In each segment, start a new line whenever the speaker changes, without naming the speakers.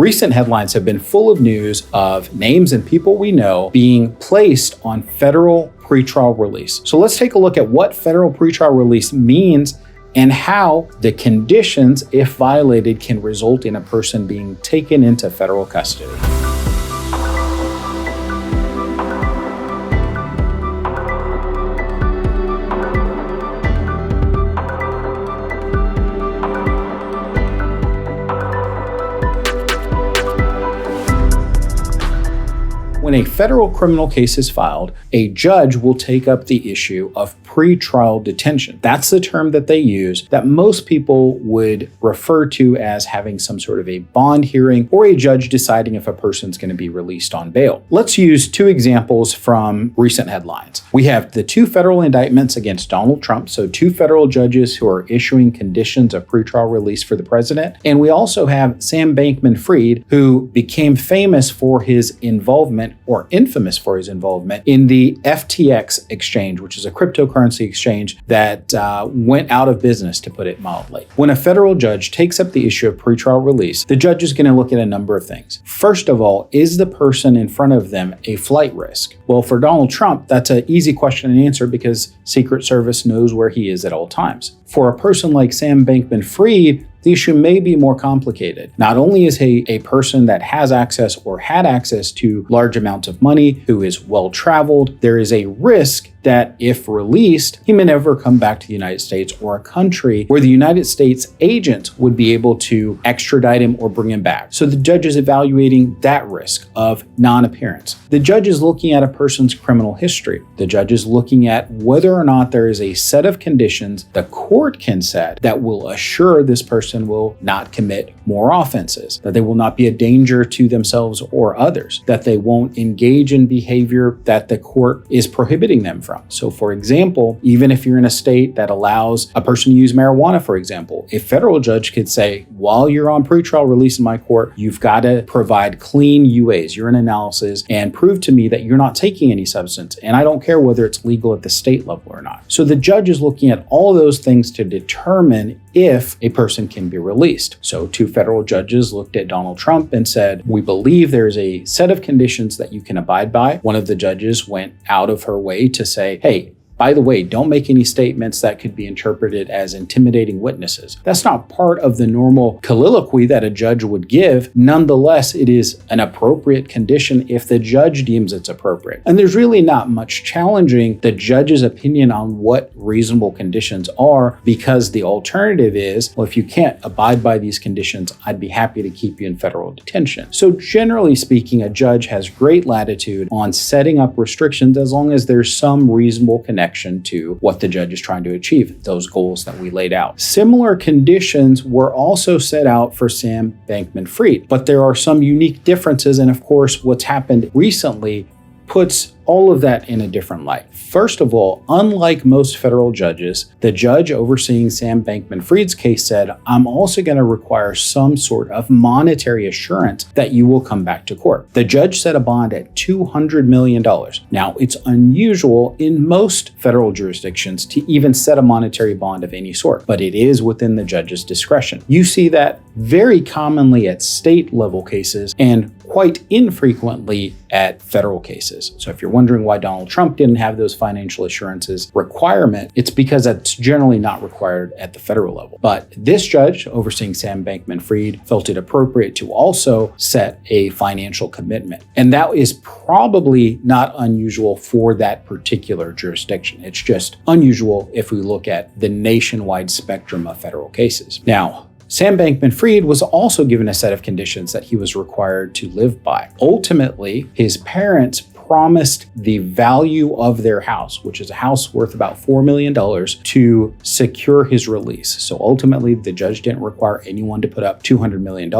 Recent headlines have been full of news of names and people we know being placed on federal pretrial release. So let's take a look at what federal pretrial release means and how the conditions, if violated, can result in a person being taken into federal custody. When a federal criminal case is filed, a judge will take up the issue of pretrial detention. That's the term that they use that most people would refer to as having some sort of a bond hearing or a judge deciding if a person's going to be released on bail. Let's use two examples from recent headlines. We have the two federal indictments against Donald Trump, so two federal judges who are issuing conditions of pretrial release for the president. And we also have Sam Bankman-Fried, who became famous for his involvement or infamous for his involvement in the FTX exchange, which is a cryptocurrency exchange that went out of business, to put it mildly. When a federal judge takes up the issue of pretrial release, the judge is going to look at a number of things. First of all, is the person in front of them a flight risk? Well, for Donald Trump, that's an easy question to answer because Secret Service knows where he is at all times. For a person like Sam Bankman-Fried, the issue may be more complicated. Not only is he a person that has access or had access to large amounts of money, who is well-traveled, there is a risk that if released, he may never come back to the United States or a country where the United States agents would be able to extradite him or bring him back. So the judge is evaluating that risk of non-appearance. The judge is looking at a person's criminal history. The judge is looking at whether or not there is a set of conditions the court can set that will assure this person will not commit more offenses, that they will not be a danger to themselves or others, that they won't engage in behavior that the court is prohibiting them from. So for example, even if you're in a state that allows a person to use marijuana, for example, a federal judge could say, while you're on pretrial release in my court, you've got to provide clean UAs, urine analysis, and prove to me that you're not taking any substance. And I don't care whether it's legal at the state level or not. So the judge is looking at all those things to determine if a person can be released. So two federal judges looked at Donald Trump and said, we believe there's a set of conditions that you can abide by. One of the judges went out of her way to say, hey, by the way, don't make any statements that could be interpreted as intimidating witnesses. That's not part of the normal colloquy that a judge would give. Nonetheless, it is an appropriate condition if the judge deems it's appropriate. And there's really not much challenging the judge's opinion on what reasonable conditions are, because the alternative is, well, if you can't abide by these conditions, I'd be happy to keep you in federal detention. So generally speaking, a judge has great latitude on setting up restrictions as long as there's some reasonable connection to what the judge is trying to achieve, those goals that we laid out. Similar conditions were also set out for Sam Bankman-Fried, but there are some unique differences. And of course, what's happened recently puts all of that in a different light. First of all, unlike most federal judges, the judge overseeing Sam Bankman-Fried's case said, I'm also going to require some sort of monetary assurance that you will come back to court. The judge set a bond at $200 million. Now, it's unusual in most federal jurisdictions to even set a monetary bond of any sort, but it is within the judge's discretion. You see that very commonly at state level cases and quite infrequently at federal cases. So if you're wondering why Donald Trump didn't have those financial assurances requirement, it's because that's generally not required at the federal level. But this judge overseeing Sam Bankman-Fried felt it appropriate to also set a financial commitment. And that is probably not unusual for that particular jurisdiction. It's just unusual if we look at the nationwide spectrum of federal cases. Now, Sam Bankman-Fried was also given a set of conditions that he was required to live by. Ultimately, his parents promised the value of their house, which is a house worth about $4 million, to secure his release. So ultimately, the judge didn't require anyone to put up $200 million.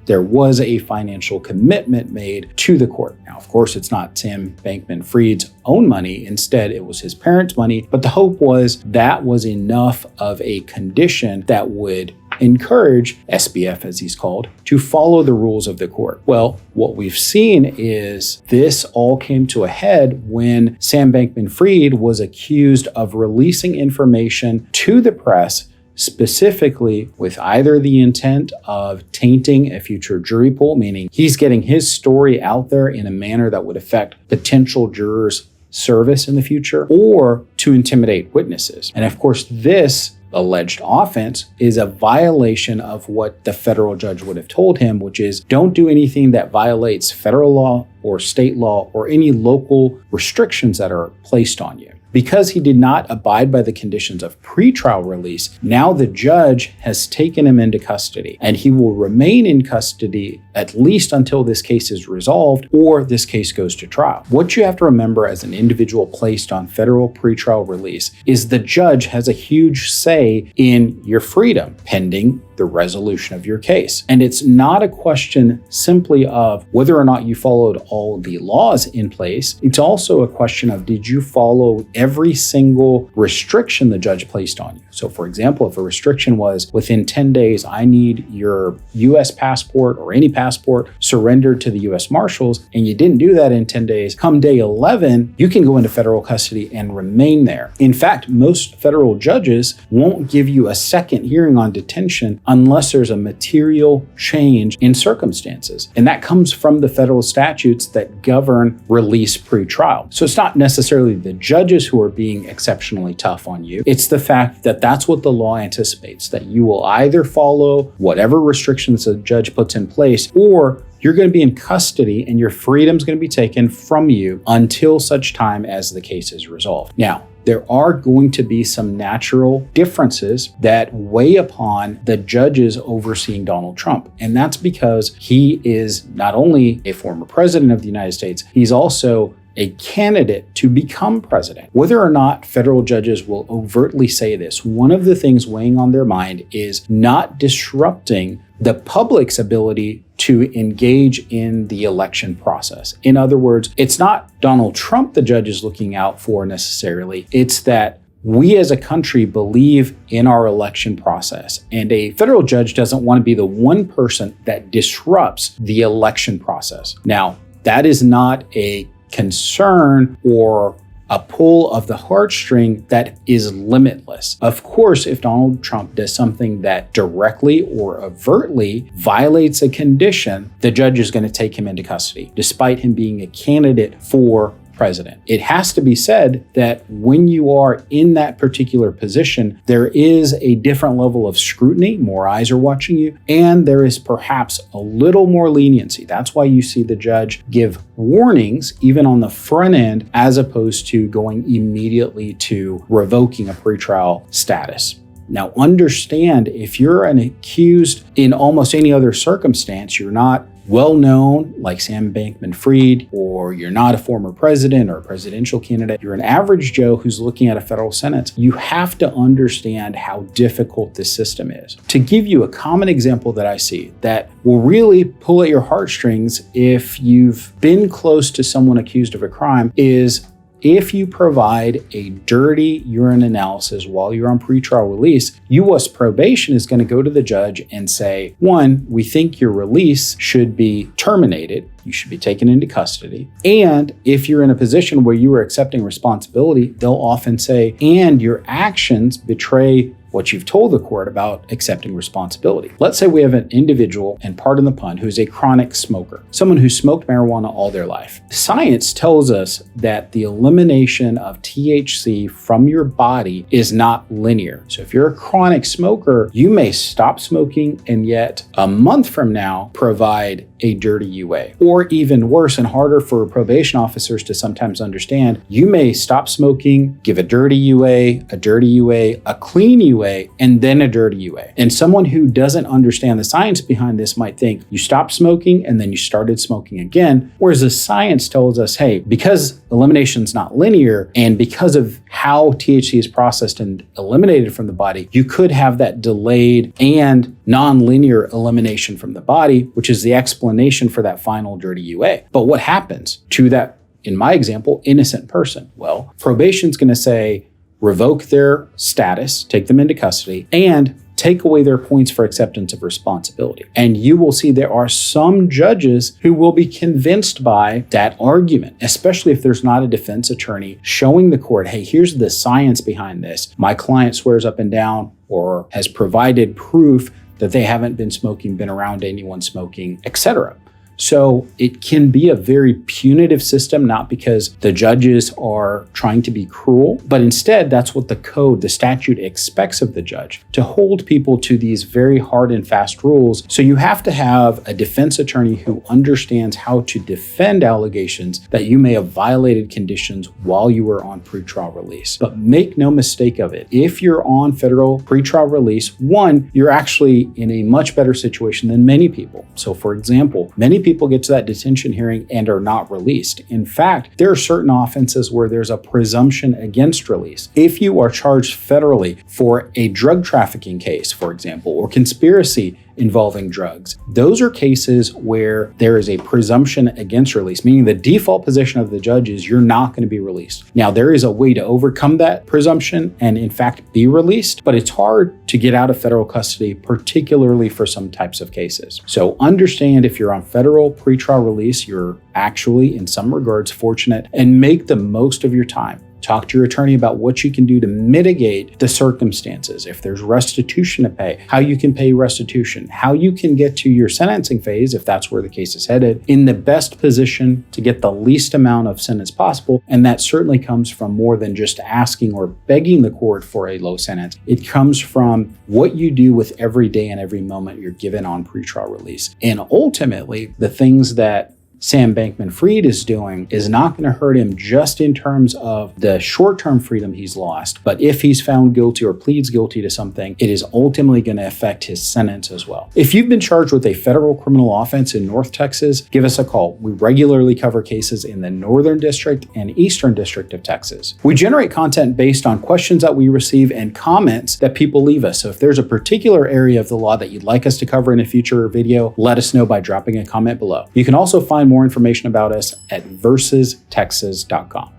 There was a financial commitment made to the court. Now, of course, it's not Sam Bankman-Fried's own money. Instead, it was his parents' money. But the hope was that was enough of a condition that would encourage SBF, as he's called, to follow the rules of the court. Well, what we've seen is this all came to a head when Sam Bankman-Fried was accused of releasing information to the press specifically with either the intent of tainting a future jury pool, meaning he's getting his story out there in a manner that would affect potential jurors' service in the future, or to intimidate witnesses. And of course, this alleged offense is a violation of what the federal judge would have told him, which is don't do anything that violates federal law or state law or any local restrictions that are placed on you. Because he did not abide by the conditions of pretrial release, now the judge has taken him into custody, and he will remain in custody at least until this case is resolved or this case goes to trial. What you have to remember as an individual placed on federal pretrial release is the judge has a huge say in your freedom pending the resolution of your case. And it's not a question simply of whether or not you followed all the laws in place. It's also a question of, did you follow every single restriction the judge placed on you? So for example, if a restriction was within 10 days, I need your US passport or any passport surrendered to the US Marshals, and you didn't do that in 10 days, come day 11, you can go into federal custody and remain there. In fact, most federal judges won't give you a second hearing on detention unless there's a material change in circumstances. And that comes from the federal statutes that govern release pretrial. So it's not necessarily the judges who are being exceptionally tough on you. It's the fact that that's what the law anticipates, that you will either follow whatever restrictions the judge puts in place, or you're going to be in custody and your freedom's going to be taken from you until such time as the case is resolved. Now, there are going to be some natural differences that weigh upon the judges overseeing Donald Trump. And that's because he is not only a former president of the United States, he's also a candidate to become president. Whether or not federal judges will overtly say this, one of the things weighing on their mind is not disrupting the public's ability to engage in the election process. In other words, it's not Donald Trump the judge is looking out for necessarily. It's that we as a country believe in our election process, and a federal judge doesn't want to be the one person that disrupts the election process. Now, that is not a concern or a pull of the heartstring that is limitless. Of course, if Donald Trump does something that directly or overtly violates a condition, the judge is going to take him into custody, despite him being a candidate for president. It has to be said that when you are in that particular position, there is a different level of scrutiny, more eyes are watching you, and there is perhaps a little more leniency. That's why you see the judge give warnings even on the front end, as opposed to going immediately to revoking a pretrial status. Now, understand, if you're an accused in almost any other circumstance, you're not well known like Sam Bankman-Fried, or you're not a former president or a presidential candidate, you're an average Joe who's looking at a federal sentence, you have to understand how difficult this system is. To give you a common example that I see that will really pull at your heartstrings if you've been close to someone accused of a crime is, if you provide a dirty urine analysis while you're on pretrial release, U.S. probation is going to go to the judge and say, one, we think your release should be terminated. You should be taken into custody. And if you're in a position where you are accepting responsibility, they'll often say, and your actions betray what you've told the court about accepting responsibility. Let's say we have an individual, and pardon the pun, who's a chronic smoker, someone who smoked marijuana all their life. Science tells us that the elimination of THC from your body is not linear. So if you're a chronic smoker, you may stop smoking and yet a month from now provide a dirty UA. Or even worse and harder for probation officers to sometimes understand, you may stop smoking, give a dirty UA, a clean UA, and then a dirty UA. And someone who doesn't understand the science behind this might think you stopped smoking and then you started smoking again. Whereas the science tells us, hey, because elimination is not linear, and because of how THC is processed and eliminated from the body, you could have that delayed and non-linear elimination from the body, which is the explanation for that final dirty UA. But what happens to that, in my example, innocent person? Well, probation's going to say, revoke their status, take them into custody, and take away their points for acceptance of responsibility. And you will see there are some judges who will be convinced by that argument, especially if there's not a defense attorney showing the court, hey, here's the science behind this. My client swears up and down or has provided proof that they haven't been smoking, been around anyone smoking, etc. So it can be a very punitive system, not because the judges are trying to be cruel, but instead that's what the code, the statute expects of the judge, to hold people to these very hard and fast rules. So you have to have a defense attorney who understands how to defend allegations that you may have violated conditions while you were on pretrial release. But make no mistake of it, if you're on federal pretrial release, one, you're actually in a much better situation than many people. So for example, many people get to that detention hearing and are not released. In fact, there are certain offenses where there's a presumption against release. If you are charged federally for a drug trafficking case, for example, or conspiracy involving drugs, those are cases where there is a presumption against release, meaning the default position of the judge is you're not going to be released. Now, there is a way to overcome that presumption and in fact be released, but it's hard to get out of federal custody, particularly for some types of cases. So understand, if you're on federal pretrial release, you're actually in some regards fortunate, and make the most of your time. Talk to your attorney about what you can do to mitigate the circumstances. If there's restitution to pay, how you can pay restitution, how you can get to your sentencing phase, if that's where the case is headed, in the best position to get the least amount of sentence possible. And that certainly comes from more than just asking or begging the court for a low sentence. It comes from what you do with every day and every moment you're given on pretrial release. And ultimately, the things that Sam Bankman-Fried is doing is not going to hurt him just in terms of the short-term freedom he's lost, but if he's found guilty or pleads guilty to something, it is ultimately going to affect his sentence as well. If you've been charged with a federal criminal offense in North Texas, give us a call. We regularly cover cases in the Northern District and Eastern District of Texas. We generate content based on questions that we receive and comments that people leave us. So if there's a particular area of the law that you'd like us to cover in a future video, let us know by dropping a comment below. You can also find more information about us at versestexas.com.